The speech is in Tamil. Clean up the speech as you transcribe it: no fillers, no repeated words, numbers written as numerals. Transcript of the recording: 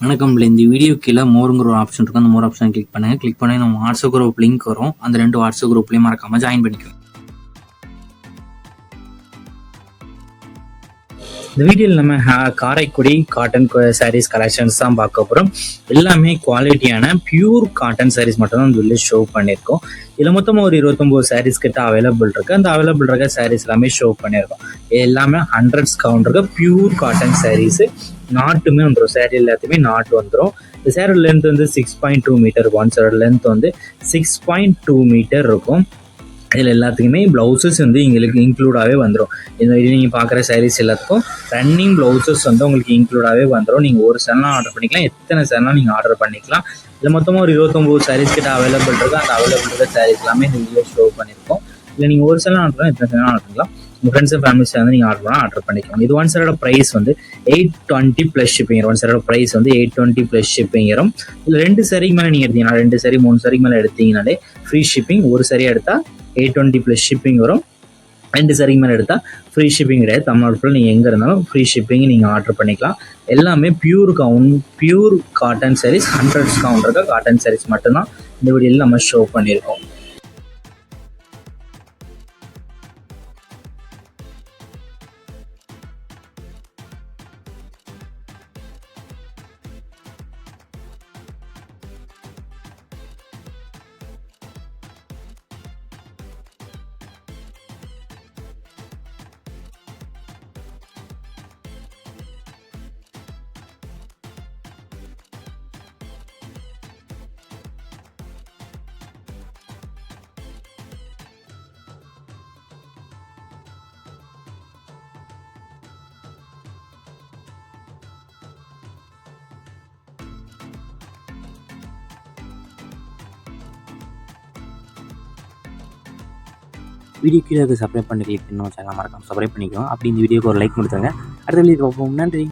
வணக்கம். இந்த வீடியோ கீழே மோருங்கிற ஒரு ஆப்ஷன் இருக்கும். அந்த மோர் ஆப்ஷன் கிளிக் பண்ணுங்கள். கிளிக் பண்ணி நம்ம வாட்ஸ்அப் குரூப் லிங்க் வரும். அந்த 2 வாட்ஸ்அப் குரூப்லேயும் மறக்காமல் ஜாயின் பண்ணிக்கோங்க. இந்த வீடியோவில் நம்ம காரைக்குடி காட்டன் சாரீஸ் கலெக்ஷன்ஸ் தான் பார்க்க போகிறோம். எல்லாமே குவாலிட்டியான பியூர் காட்டன் சாரீஸ் மட்டும் தான் இந்த வீடியோ ஷோ பண்ணியிருக்கோம். இதில் மொத்தமாக ஒரு 29 சாரீஸ் கிட்ட அவைலபிள் இருக்குது. அந்த அவைலபிள் இருக்க சாரீஸ் எல்லாமே ஷோ பண்ணியிருக்கோம். எல்லாமே 100s கவுண்ட் இருக்க பியூர் காட்டன் சாரீஸு. நாட்டுமே வந்துடும். சேரீ எல்லாத்தையுமே நாட்டு வந்துடும். இந்த சேரோட லென்த் வந்து 6.2 மீட்டர். ஒன் சேரோட லென்த் வந்து 6.2 மீட்டர் இருக்கும். இதில் எல்லாத்துக்குமே ப்ளவுசஸ் வந்து எங்களுக்கு இன்க்ளூடாகவே வந்துடும். இந்த நீங்கள் பார்க்குற சாரீஸ் எல்லாத்துக்கும் ரன்னிங் ப்ளவுசஸ் வந்து உங்களுக்கு இன்க்ளூடாகவே வந்துடும். நீங்கள் ஒரு சேரலாம் ஆர்டர் பண்ணிக்கலாம், எத்தனை சேரலாம் நீங்கள் ஆர்டர் பண்ணிக்கலாம். இதில் மொத்தமாக ஒரு 29 சாரீஸ் கிட்ட அவைலபிள் இருக்குது. அந்த அவைலபிள் இருக்க சாரீஸ் எல்லாமே இந்த வீடியோ ஷோ பண்ணியிருக்கோம். இல்லை நீங்கள் ஒரு சேரலாம் ஆர்டர் பண்ணலாம், எத்தனை சேரலாம் ஆர்டர் பண்ணலாம். உங்கள் ஃப்ரெண்ட்ஸ் அண்ட் ஃபேமிலிஸ் வந்து நீங்கள் ஆர்டர் பண்ணால் ஆர்டர் பண்ணிக்கலாம். இது ஒன் சேரோட ப்ரைஸ் வந்து 820 ப்ளஸ் ஷிப்பிங். ஒன் சேரோட ப்ரைஸ் வந்து 820 ப்ளஸ் ஷிப்பிங் வரும். இல்லை 2 சாரிக்கு மேலே நீங்கள் எடுத்தீங்கன்னா 2 சாரி 3 சாரிக்கு மேலே எடுத்தீங்கனாலே ஃப்ரீ ஷிப்பிங். ஒரு சாரி எடுத்தால் 820 ப்ளஸ் ஷிப்பிங் வரும். 2 சாரிக்கு மேலே எடுத்தால் ஃப்ரீ ஷிப்பிங் கிடையாது. தமிழ்நாடு ஃபுல்லாக நீங்கள் எங்கே இருந்தாலும் ஃப்ரீ ஷிப்பிங் நீங்கள் ஆர்டர் பண்ணிக்கலாம். எல்லாமே pure cotton saris. 100s count இருக்க காட்டன் சாரீஸ் மட்டும்தான் இந்த வீடியோவில் நம்ம ஷோ பண்ணியிருக்கோம். வீடியோ கீழே சப்ஸ்கிரைப் பண்ணி கிளிக் பண்ணி சேனல் மறக்காமல் சப்ஸ்கிரைப் பண்ணிக்கோங்க. அப்படி இந்த வீடியோக்கு ஒரு லைக் கொடுத்துருங்க. அடுத்த வீடியோ பார்ப்போம். நன்றி.